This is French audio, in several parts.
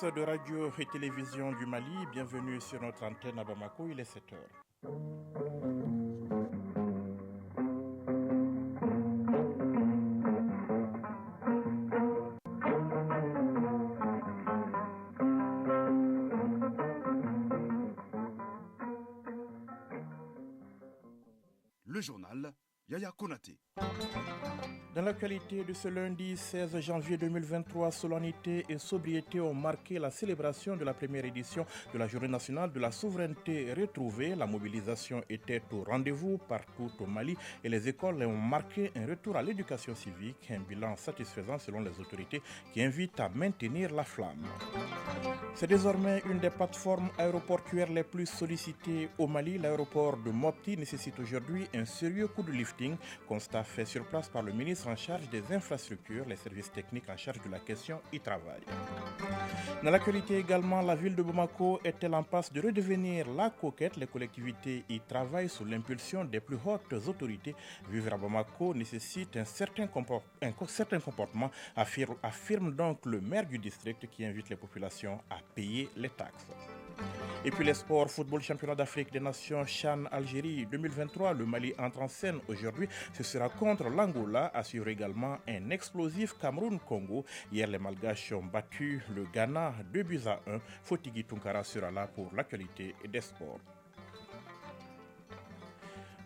auditrices de radio et télévision du Mali, bienvenue sur notre antenne à Bamako, il est 7 heures. Le journal Yaya Konaté. Dans l'actualité de ce lundi 16 janvier 2023, solennité et sobriété ont marqué la célébration de la première édition de la Journée nationale de la souveraineté retrouvée. La mobilisation était au rendez-vous partout au Mali et les écoles ont marqué un retour à l'éducation civique, un bilan satisfaisant selon les autorités qui invitent à maintenir la flamme. C'est désormais une des plateformes aéroportuaires les plus sollicitées au Mali. L'aéroport de Mopti nécessite aujourd'hui un sérieux coup de lifting, constat fait sur place par le ministre en charge des infrastructures, les services techniques en charge de la question y travaillent. Dans l'actualité également, la ville de Bamako est-elle en passe de redevenir la coquette? Les collectivités y travaillent sous l'impulsion des plus hautes autorités. Vivre à Bamako nécessite un certain comportement, affirme donc le maire du district qui invite les populations à payer les taxes. Et puis les sports, football championnat d'Afrique des Nations, CHAN Algérie 2023. Le Mali entre en scène aujourd'hui. Ce sera contre l'Angola. À suivre également un explosif Cameroun-Congo. Hier, les Malgaches ont battu le Ghana 2-1. Fotigui Tunkara sera là pour l'actualité des sports.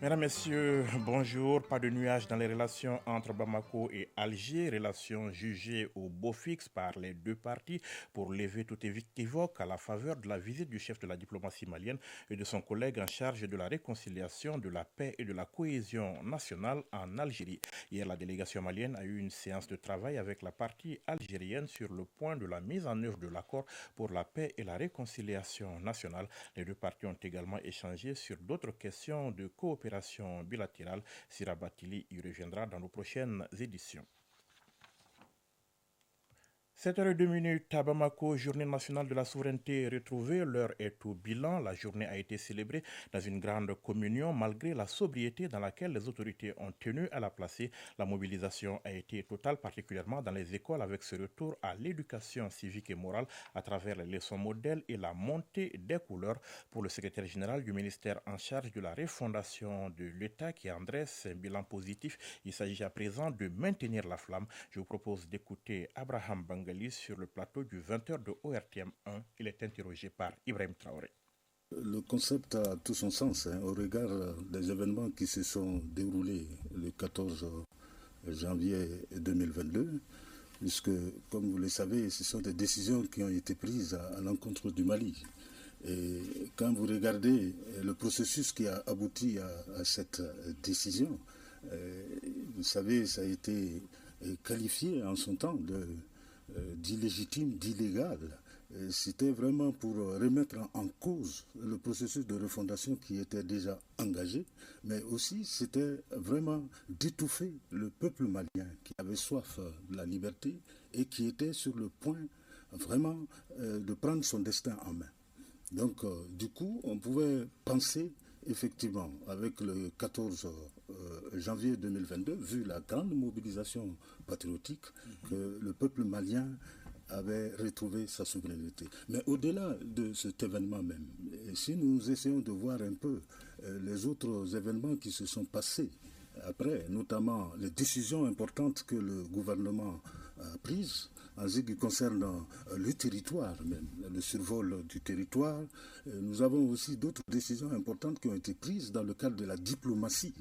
Mesdames, Messieurs, bonjour. Pas de nuages dans les relations entre Bamako et Alger, relations jugées au beau fixe par les deux parties pour lever tout équivoque à la faveur de la visite du chef de la diplomatie malienne et de son collègue en charge de la réconciliation, de la paix et de la cohésion nationale en Algérie. Hier, la délégation malienne a eu une séance de travail avec la partie algérienne sur le point de la mise en œuvre de l'accord pour la paix et la réconciliation nationale. Les deux parties ont également échangé sur d'autres questions de coopération bilatérale. Sira Batili y reviendra dans nos prochaines éditions. 7h02 à Bamako, journée nationale de la souveraineté retrouvée. L'heure est au bilan. La journée a été célébrée dans une grande communion malgré la sobriété dans laquelle les autorités ont tenu à la placer. La mobilisation a été totale, particulièrement dans les écoles, avec ce retour à l'éducation civique et morale à travers les leçons modèles et la montée des couleurs. Pour le secrétaire général du ministère en charge de la refondation de l'État qui en dresse un bilan positif, il s'agit à présent de maintenir la flamme. Je vous propose d'écouter Abraham Bangali sur le plateau du 20h de ORTM 1. Il est interrogé par Ibrahim Traoré. Le concept a tout son sens au regard des événements qui se sont déroulés le 14 janvier 2022, puisque, comme vous le savez, ce sont des décisions qui ont été prises à l'encontre du Mali. Et quand vous regardez le processus qui a abouti à cette décision, vous savez, ça a été qualifié en son temps d'illégitime, d'illégal. C'était vraiment pour remettre en cause le processus de refondation qui était déjà engagé, mais aussi c'était vraiment d'étouffer le peuple malien qui avait soif de la liberté et qui était sur le point vraiment de prendre son destin en main. Donc du coup, on pouvait penser effectivement, avec le 14 janvier 2022, vu la grande mobilisation patriotique, que le peuple malien avait retrouvé sa souveraineté. Mais au-delà de cet événement même, si nous essayons de voir un peu les autres événements qui se sont passés après, notamment les décisions importantes que le gouvernement a prises, en ce qui concerne le territoire, même le survol du territoire. Nous avons aussi d'autres décisions importantes qui ont été prises dans le cadre de la diplomatie.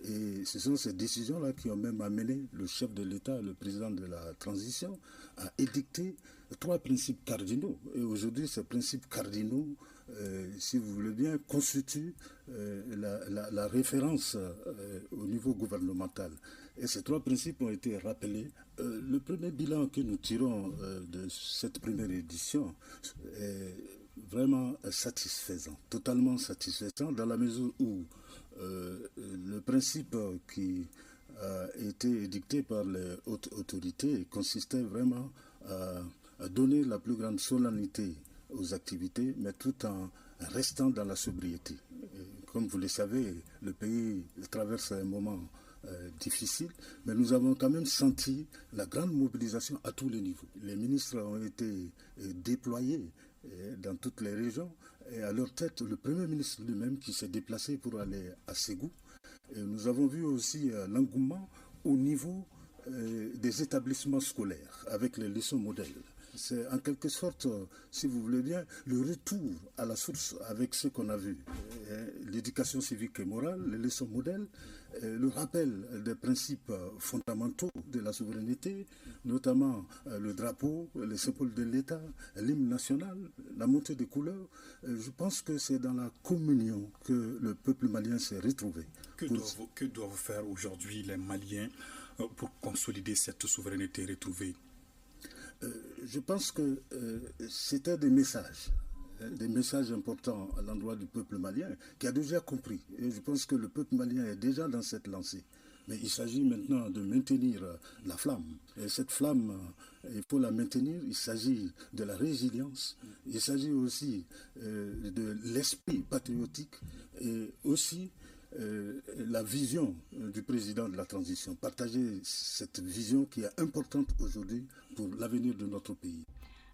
Et ce sont ces décisions-là qui ont même amené le chef de l'État, le président de la transition, à édicter 3 principes cardinaux. Et aujourd'hui, ces principes cardinaux, si vous voulez bien, constituent la référence au niveau gouvernemental. Et ces 3 principes ont été rappelés. Le premier bilan que nous tirons de cette première édition est vraiment satisfaisant, totalement satisfaisant, dans la mesure où le principe qui a été édicté par les hautes autorités consistait vraiment à donner la plus grande solennité aux activités, mais tout en restant dans la sobriété. Et comme vous le savez, le pays traverse un moment difficile, mais nous avons quand même senti la grande mobilisation à tous les niveaux. Les ministres ont été déployés dans toutes les régions et à leur tête le Premier ministre lui-même qui s'est déplacé pour aller à Ségou. Et nous avons vu aussi l'engouement au niveau des établissements scolaires avec les leçons modèles. C'est en quelque sorte, si vous voulez bien, le retour à la source avec ce qu'on a vu. L'éducation civique et morale, les leçons modèles, le rappel des principes fondamentaux de la souveraineté, notamment le drapeau, les symboles de l'État, l'hymne national, la montée des couleurs. Je pense que c'est dans la communion que le peuple malien s'est retrouvé. Que doivent faire aujourd'hui les Maliens pour consolider cette souveraineté retrouvée? Je pense que c'était des messages importants à l'endroit du peuple malien qui a déjà compris. Et je pense que le peuple malien est déjà dans cette lancée. Mais il s'agit maintenant de maintenir la flamme. Et cette flamme, il faut la maintenir. Il s'agit de la résilience. Il s'agit aussi de l'esprit patriotique et aussi la vision du président de la transition, partager cette vision qui est importante aujourd'hui pour l'avenir de notre pays.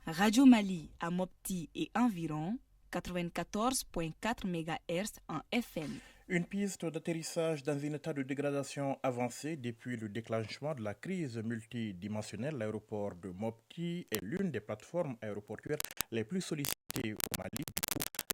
Radio Mali à Mopti et environ 94.4 MHz en FM. Une piste d'atterrissage dans un état de dégradation avancé depuis le déclenchement de la crise multidimensionnelle. L'aéroport de Mopti est l'une des plateformes aéroportuaires les plus sollicitées au Mali.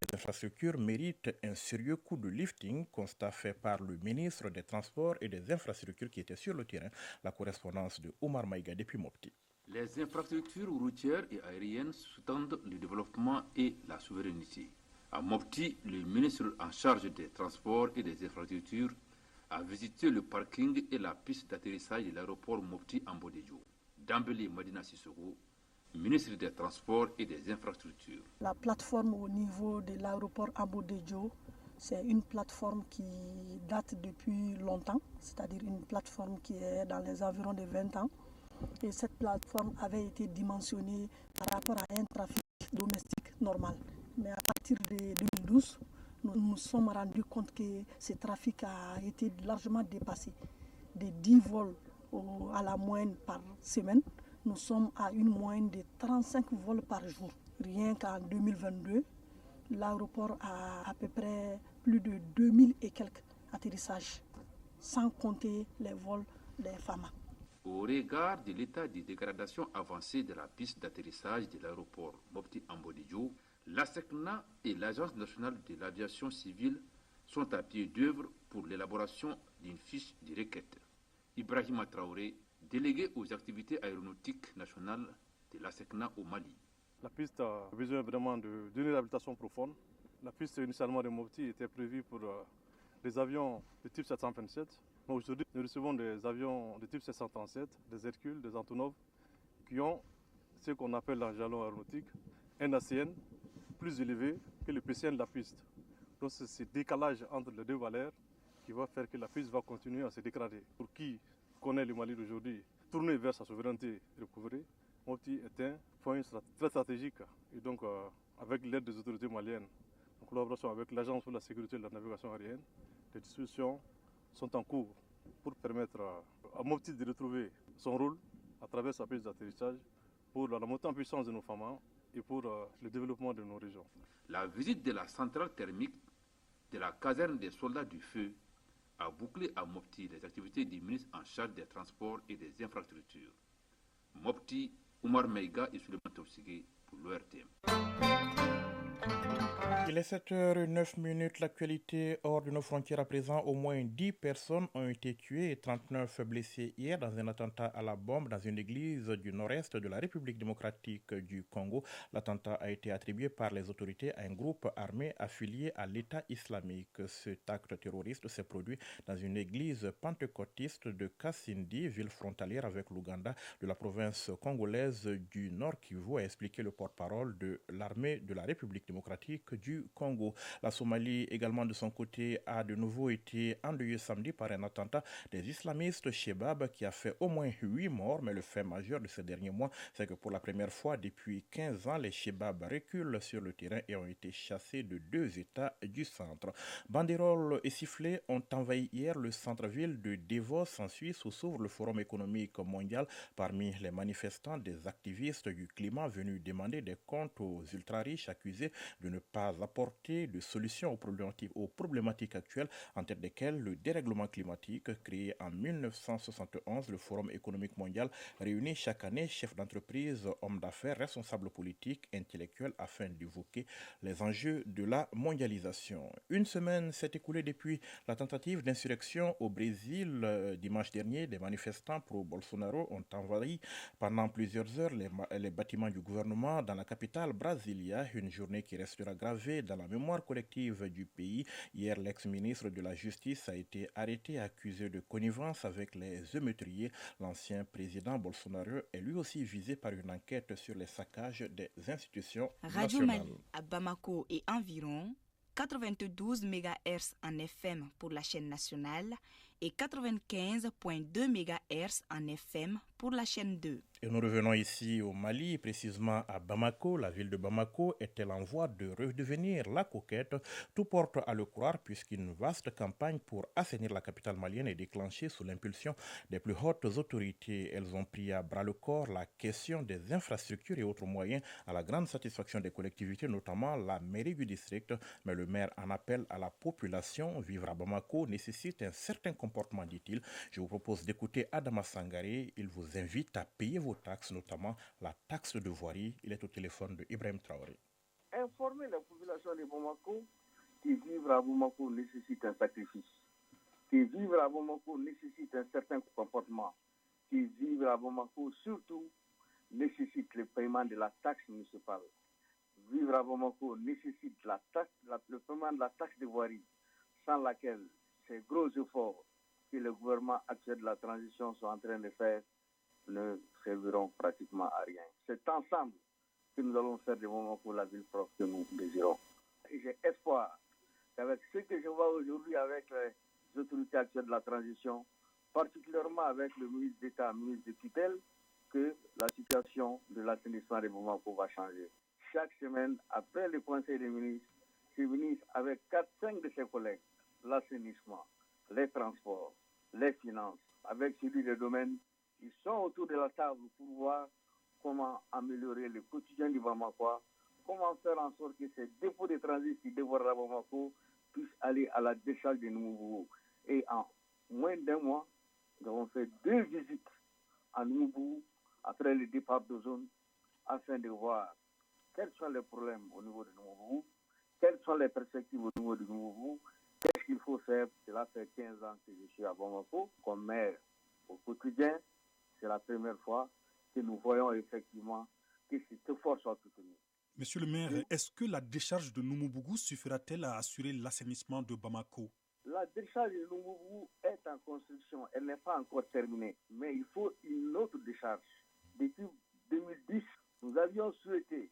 Les infrastructures méritent un sérieux coup de lifting, constat fait par le ministre des Transports et des Infrastructures qui était sur le terrain. La correspondance de Omar Maïga depuis Mopti. Les infrastructures routières et aériennes sous-tendent le développement et la souveraineté. À Mopti, le ministre en charge des Transports et des Infrastructures a visité le parking et la piste d'atterrissage de l'aéroport Mopti Ambodédjo. Dambélé Madina Sissoko, ministre des Transports et des Infrastructures. La plateforme au niveau de l'aéroport Ambodédjo, c'est une plateforme qui date depuis longtemps, c'est-à-dire une plateforme qui est dans les environs de 20 ans. Et cette plateforme avait été dimensionnée par rapport à un trafic domestique normal. Mais à partir de 2012, nous nous sommes rendus compte que ce trafic a été largement dépassé. De 10 vols à la moyenne par semaine, nous sommes à une moyenne de 35 vols par jour. Rien qu'en 2022, l'aéroport a à peu près plus de 2000 et quelques atterrissages, sans compter les vols des FAMA. Au regard de l'état de dégradation avancée de la piste d'atterrissage de l'aéroport Mopti Ambodédjo, la SECNA et l'Agence nationale de l'aviation civile sont à pied d'œuvre pour l'élaboration d'une fiche de requête. Ibrahima Traoré, délégué aux activités aéronautiques nationales de la SECNA au Mali. La piste a besoin vraiment d'une réhabilitation profonde. La piste initialement de Mopti était prévue pour des avions de type 727. Mais aujourd'hui, nous recevons des avions de type 737, des Hercules, des Antonov, qui ont ce qu'on appelle un jalon aéronautique, un ACN plus élevé que le PCN de la piste. Donc c'est ce décalage entre les deux valeurs qui va faire que la piste va continuer à se dégrader. Pour qui connaît le Mali d'aujourd'hui, tourner vers sa souveraineté recouvrée, Mopti est un point très stratégique. Et donc avec l'aide des autorités maliennes, en collaboration avec l'Agence pour la sécurité de la navigation aérienne, les discussions sont en cours pour permettre à Mopti de retrouver son rôle à travers sa piste d'atterrissage pour la montée en puissance de nos femmes et pour le développement de nos régions. La visite de la centrale thermique de la caserne des soldats du feu a bouclé à Mopti les activités du ministre en charge des Transports et des Infrastructures. Mopti, Oumar Maïga et Suleiman Tausigé pour l'ORTM. Il est 7h09, l'actualité hors de nos frontières à présent. Au moins 10 personnes ont été tuées et 39 blessées hier dans un attentat à la bombe dans une église du nord-est de la République démocratique du Congo. L'attentat a été attribué par les autorités à un groupe armé affilié à l'État islamique. Cet acte terroriste s'est produit dans une église pentecôtiste de Kassindi, ville frontalière avec l'Ouganda de la province congolaise du Nord Kivu, a expliqué le porte-parole de l'armée de la République démocratique du du Congo. La Somalie, également de son côté, a de nouveau été endeuillée samedi par un attentat des islamistes Shebab qui a fait au moins 8 morts. Mais le fait majeur de ces derniers mois, c'est que pour la première fois depuis 15 ans, les Shebab reculent sur le terrain et ont été chassés de 2 États du centre. Banderoles et sifflets ont envahi hier le centre-ville de Davos en Suisse où s'ouvre le Forum économique mondial. Parmi les manifestants, des activistes du climat venus demander des comptes aux ultra-riches accusés de ne pas apporter de solutions aux problématiques actuelles, en tête desquelles le dérèglement climatique. Créé en 1971, le Forum économique mondial réunit chaque année chefs d'entreprise, hommes d'affaires, responsables politiques, intellectuels afin d'évoquer les enjeux de la mondialisation. Une semaine s'est écoulée depuis la tentative d'insurrection au Brésil. Dimanche dernier, des manifestants pro-Bolsonaro ont envahi pendant plusieurs heures les bâtiments du gouvernement dans la capitale Brasilia, une journée qui restera gravée dans la mémoire collective du pays. Hier, l'ex-ministre de la Justice a été arrêté, accusé de connivence avec les émeutiers. L'ancien président Bolsonaro est lui aussi visé par une enquête sur les saccages des institutions Radio nationales. Mali à Bamako et environ 92 MHz en FM pour la chaîne nationale et 95.2 MHz en FM pour la chaîne 2. Et nous revenons ici au Mali, précisément à Bamako. La ville de Bamako est-elle en voie de redevenir la coquette? Tout porte à le croire puisqu'une vaste campagne pour assainir la capitale malienne est déclenchée sous l'impulsion des plus hautes autorités. Elles ont pris à bras le corps la question des infrastructures et autres moyens à la grande satisfaction des collectivités, notamment la mairie du district. Mais le maire en appelle à la population. Vivre à Bamako nécessite un certain comportement, dit-il. Je vous propose d'écouter Adama Sangaré. Il vous invite à payer vos taxes, notamment la taxe de voirie. Il est au téléphone de Ibrahim Traoré. Informer la population de Bamako que vivre à Bamako nécessite un sacrifice, que vivre à Bamako nécessite un certain comportement, que vivre à Bamako surtout nécessite le paiement de la taxe municipale. Vivre à Bamako nécessite le paiement de la taxe de voirie, sans laquelle ces gros efforts que le gouvernement actuel de la transition sont en train de faire ne serviront pratiquement à rien. C'est ensemble que nous allons faire de Bamako la ville propre que nous désirons. Et j'ai espoir qu'avec ce que je vois aujourd'hui avec les autorités actuelles de la transition, particulièrement avec le ministre d'État, ministre de tutelle, que la situation de l'assainissement de Bamako va changer. Chaque semaine, après le Conseil des ministres, ce ministre, avec 4-5 de ses collègues, l'assainissement, les transports, les finances, avec celui des domaines, ils sont autour de la table pour voir comment améliorer le quotidien du Bamakois, comment faire en sorte que ces dépôts de transit qui dévorent la Bamako puissent aller à la décharge de Noumoubou. Et en moins d'un mois, nous avons fait 2 visites à Noumoubou après le départ de zone afin de voir quels sont les problèmes au niveau de Noumoubou, quelles sont les perspectives au niveau de Noumoubou, qu'est-ce qu'il faut faire. Cela fait 15 ans que je suis à Bamako comme maire au quotidien. C'est la première fois que nous voyons effectivement que cet effort soit soutenu. Monsieur le maire, est-ce que la décharge de Noumoubou suffira-t-elle à assurer l'assainissement de Bamako? La décharge de Noumoubou est en construction, elle n'est pas encore terminée, mais il faut une autre décharge. Depuis 2010, nous avions souhaité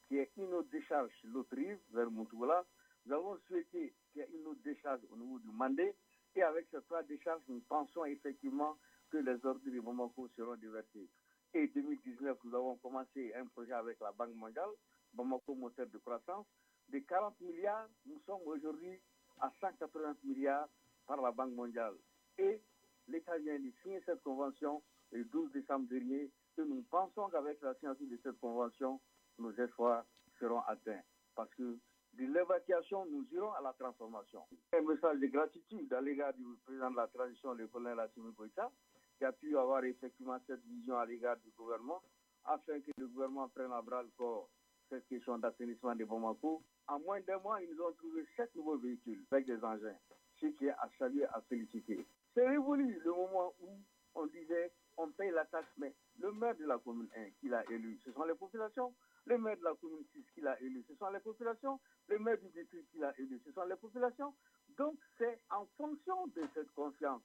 qu'il y ait une autre décharge sur l'autre rive, vers Moutouala. Nous avons souhaité qu'il y ait une autre décharge au niveau du Mandé. Et avec ces 3 décharges, nous pensons effectivement que les ordures de Bamako seront diverties. Et 2019, nous avons commencé un projet avec la Banque mondiale, Bamako moteur de croissance. De 40 milliards, nous sommes aujourd'hui à 180 milliards par la Banque mondiale. Et l'État vient de signer cette convention le 12 décembre dernier. Et nous pensons qu'avec la signature de cette convention, nos espoirs seront atteints. Parce que de l'évacuation, nous irons à la transformation. Un message de gratitude à l'égard du président de la transition, le colonel Assimi Goïta, qui a pu avoir effectivement cette vision à l'égard du gouvernement, afin que le gouvernement prenne à bras le corps cette question d'assainissement de Bamako. En moins d'un mois, ils nous ont trouvé 7 nouveaux véhicules avec des engins, ce qui est à saluer, à féliciter. C'est révolu le moment où on disait on paye la taxe, mais le maire de la commune 1 qui l'a élu, ce sont les populations. Le maire de la commune 6 qui l'a élu, ce sont les populations. Le maire du district qui l'a élu, ce sont les populations. Donc c'est en fonction de cette confiance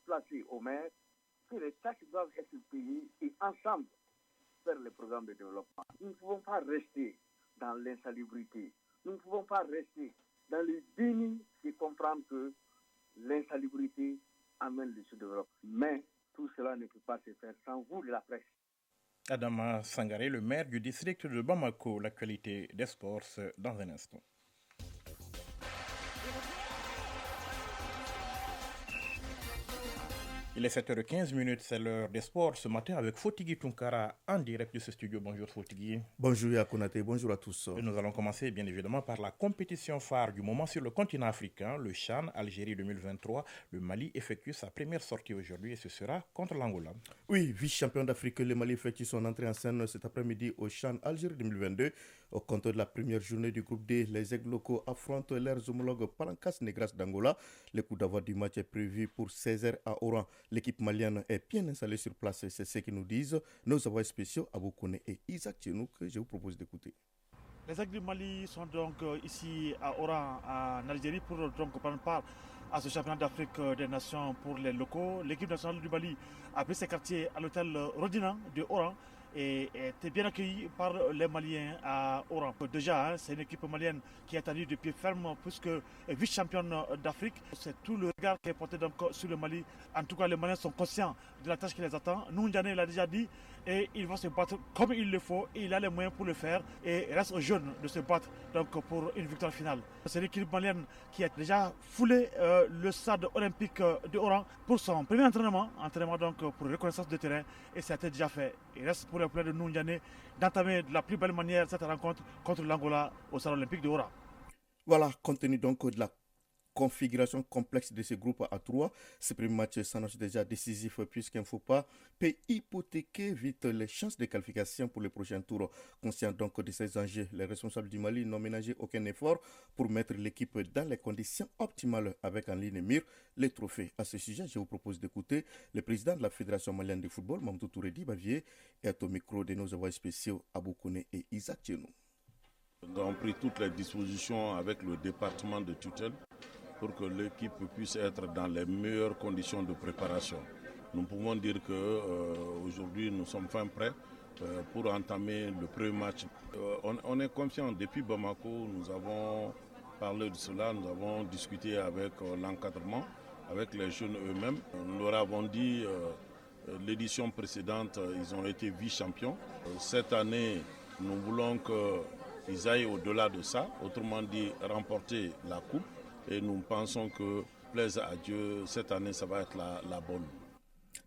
placée au maire que les taxes doivent être payées et ensemble faire les programmes de développement. Nous ne pouvons pas rester dans l'insalubrité. Nous ne pouvons pas rester dans le déni et comprendre que l'insalubrité amène le sous-développement. Mais tout cela ne peut pas se faire sans vous de la presse. Adama Sangaré, le maire du district de Bamako, l'actualité des sports dans un instant. Il est 7h15, c'est l'heure des sports ce matin avec Fotigui Tunkara en direct de ce studio. Bonjour Fotigui. Bonjour Yakonate, bonjour à tous. Et nous allons commencer bien évidemment par la compétition phare du moment sur le continent africain, le CHAN Algérie 2023. Le Mali effectue sa première sortie aujourd'hui et ce sera contre l'Angola. Oui, vice-champion d'Afrique, le Mali effectue son entrée en scène cet après-midi au CHAN Algérie 2022. Au compte de la première journée du groupe D, les aigles locaux affrontent leurs homologues Palancas Negras d'Angola. Le coup d'envoi du match est prévu pour 16h à Oran. L'équipe malienne est bien installée sur place, c'est ce qu'ils nous disent nos envoyés spéciaux Abou Kone et Isaac Tchenou que je vous propose d'écouter. Les aigles du Mali sont donc ici à Oran, en Algérie, pour donc prendre part à ce championnat d'Afrique des Nations pour les locaux. L'équipe nationale du Mali a pris ses quartiers à l'hôtel Rodina de Oran et était bien accueilli par les Maliens à Oran. Déjà, c'est une équipe malienne qui est tenue de pied ferme puisque vice-championne d'Afrique. C'est tout le regard qui est porté donc sur le Mali. En tout cas, les Maliens sont conscients de la tâche qui les attend. Noundiane l'a déjà dit et ils vont se battre comme il le faut. Et il a les moyens pour le faire et il reste aux jeunes de se battre donc, pour une victoire finale. C'est l'équipe malienne qui a déjà foulé le stade olympique de Oran pour son premier entraînement donc pour reconnaissance de terrain et ça a été déjà fait. Il reste pour le plan de Noundiane d'entamer de la plus belle manière cette rencontre contre l'Angola au stade olympique de Oran. Voilà, compte tenu donc de la configuration complexe de ce groupe à 3. Ce premier match s'annonce déjà décisif puisqu'il ne faut pas hypothéquer vite les chances de qualification pour le prochain tour. Conscient donc de ces enjeux, les responsables du Mali n'ont ménagé aucun effort pour mettre l'équipe dans les conditions optimales avec en ligne mire les trophées. À ce sujet, je vous propose d'écouter le président de la Fédération malienne de football, Mamadou Touré Bavier, et au micro de nos envoyés spéciaux Abou Kone et Isaac Tchenou. Nous avons pris toutes les dispositions avec le département de tutelle pour que l'équipe puisse être dans les meilleures conditions de préparation. Nous pouvons dire qu'aujourd'hui nous sommes fin prêts pour entamer le premier match. On est confiant. Depuis Bamako, nous avons parlé de cela, nous avons discuté avec l'encadrement, avec les jeunes eux-mêmes. Nous leur avons dit, l'édition précédente, ils ont été vice-champions. Cette année, nous voulons qu'ils aillent au-delà de ça, autrement dit remporter la coupe. Et nous pensons que, plaise à Dieu, cette année, ça va être la bonne.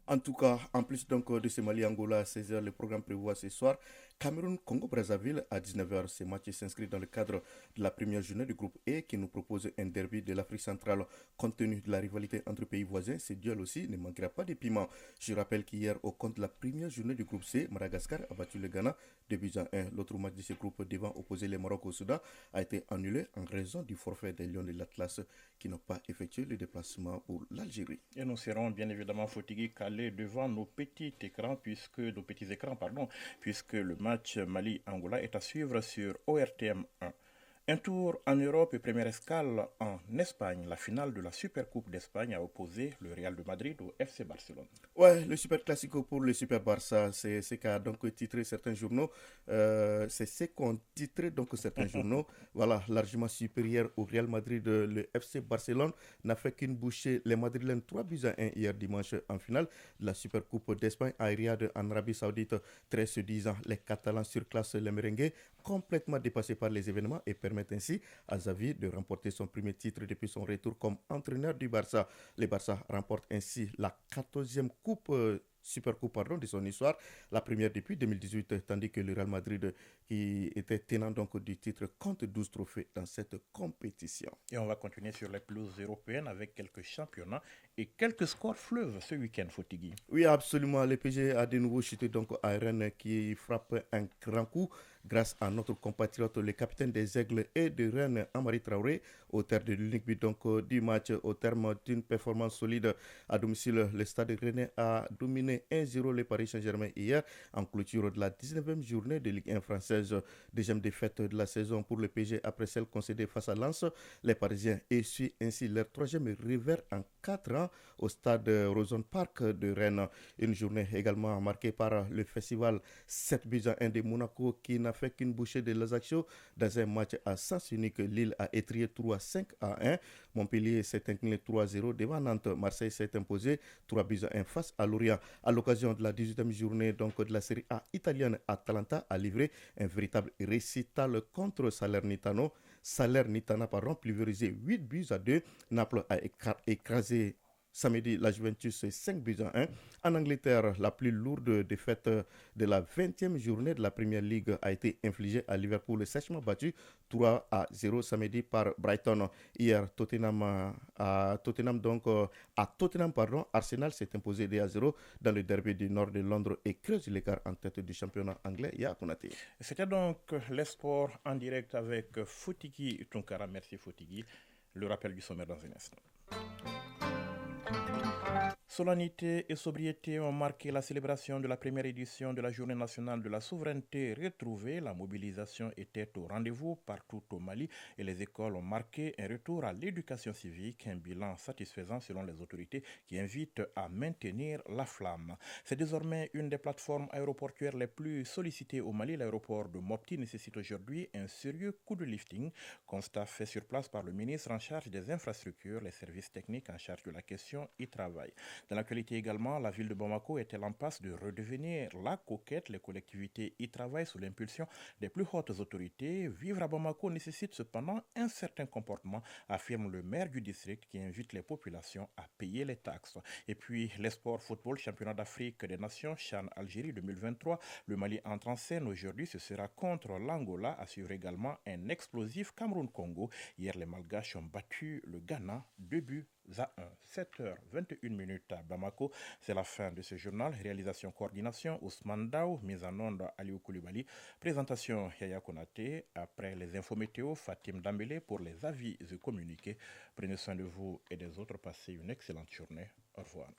En tout cas, en plus donc de ce Mali-Angola à 16h, le programme prévoit ce soir Cameroun-Congo-Brazzaville à 19h. Ce match s'inscrit dans le cadre de la première journée du groupe E qui nous propose un derby de l'Afrique centrale. Compte tenu de la rivalité entre pays voisins, ce duel aussi ne manquera pas de piment. Je rappelle qu'hier, au compte de la première journée du groupe C, Madagascar a battu le Ghana 2-1. L'autre match de ce groupe devant opposer le Maroc au Soudan a été annulé en raison du forfait des Lions de l'Atlas qui n'ont pas effectué le déplacement pour l'Algérie. Et nous serons bien évidemment fatigués calés devant nos petits écrans puisque le match Mali-Angola est à suivre sur ORTM 1. Un tour en Europe et première escale en Espagne. La finale de la Supercoupe d'Espagne a opposé le Real de Madrid au FC Barcelone. Ouais, le Super Classico pour le Super Barça, c'est ce qu'a donc titré certains journaux. Voilà, largement supérieur au Real Madrid. Le FC Barcelone n'a fait qu'une bouchée. Les Madrilènes 3-1 hier dimanche en finale de la Supercoupe d'Espagne à Riyad en Arabie Saoudite. 13-10 ans, les Catalans surclassent les merengues, complètement dépassés par les événements et permettent ainsi à Xavi de remporter son premier titre depuis son retour comme entraîneur du Barça. Le Barça remporte ainsi la 14e Supercoupe de son histoire, la première depuis 2018, tandis que le Real Madrid, qui était tenant donc du titre, compte 12 trophées dans cette compétition. Et on va continuer sur les pelouses européennes avec quelques championnats et quelques scores fleuves ce week-end, Fotigui. Oui, absolument. Le PSG a de nouveau chuté donc à Rennes qui frappe un grand coup grâce à notre compatriote, le capitaine des Aigles et de Rennes, Amari Traoré, auteur de l'unique but donc du match. Au terme d'une performance solide à domicile, le Stade Rennais a dominé 1-0 le Paris Saint-Germain hier en clôture de la 19e journée de Ligue 1 française. Deuxième défaite de la saison pour le PSG après celle concédée face à Lens. Les Parisiens essuient ainsi leur troisième revers en 4 ans au stade Roazhon Park de Rennes. Une journée également marquée par le festival 7-1 de Monaco qui n'a fait qu'une bouchée de l'Ajaccio dans un match à sens unique. Lille a étrié 3-5-1. Montpellier s'est incliné 3-0 devant Nantes. Marseille s'est imposé 3-1 face à Lorient. À l'occasion de la 18e journée donc, de la Série A italienne, Atalanta a livré un véritable récital contre Salernitana, pulvérisé 8-2. Naples a écrasé samedi la Juventus 5-1. En Angleterre, la plus lourde défaite de la 20e journée de la Premier League a été infligée à Liverpool, sèchement battu 3-0 samedi par Brighton. Hier, Arsenal s'est imposé 2-0 dans le derby du nord de Londres et creuse l'écart en tête du championnat anglais. Yaya Konaté. C'était donc les sports en direct avec Fotigui Tunkara. Merci Fotigui. Le rappel du sommaire dans un instant. Solennité et sobriété ont marqué la célébration de la première édition de la Journée nationale de la souveraineté retrouvée. La mobilisation était au rendez-vous partout au Mali et les écoles ont marqué un retour à l'éducation civique, un bilan satisfaisant selon les autorités qui invitent à maintenir la flamme. C'est désormais une des plateformes aéroportuaires les plus sollicitées au Mali. L'aéroport de Mopti nécessite aujourd'hui un sérieux coup de lifting, constat fait sur place par le ministre en charge des infrastructures, les services techniques en charge de la question y travaillent. Dans l'actualité également, la ville de Bamako est-elle en passe de redevenir la coquette? Les collectivités y travaillent sous l'impulsion des plus hautes autorités. Vivre à Bamako nécessite cependant un certain comportement, affirme le maire du district qui invite les populations à payer les taxes. Et puis, les sports football, championnat d'Afrique des Nations, CHAN Algérie 2023. Le Mali entre en scène aujourd'hui, ce sera contre l'Angola, assure également un explosif Cameroun-Congo. Hier, les Malgaches ont battu le Ghana 2-1. 7h21 à Bamako. C'est la fin de ce journal. Réalisation, coordination, Ousmane Daou, mise en onde, Aliou Koulibaly. Présentation, Yaya Konaté. Après les infos météo, Fatim Dambélé pour les avis et communiqués. Prenez soin de vous et des autres. Passez une excellente journée. Au revoir.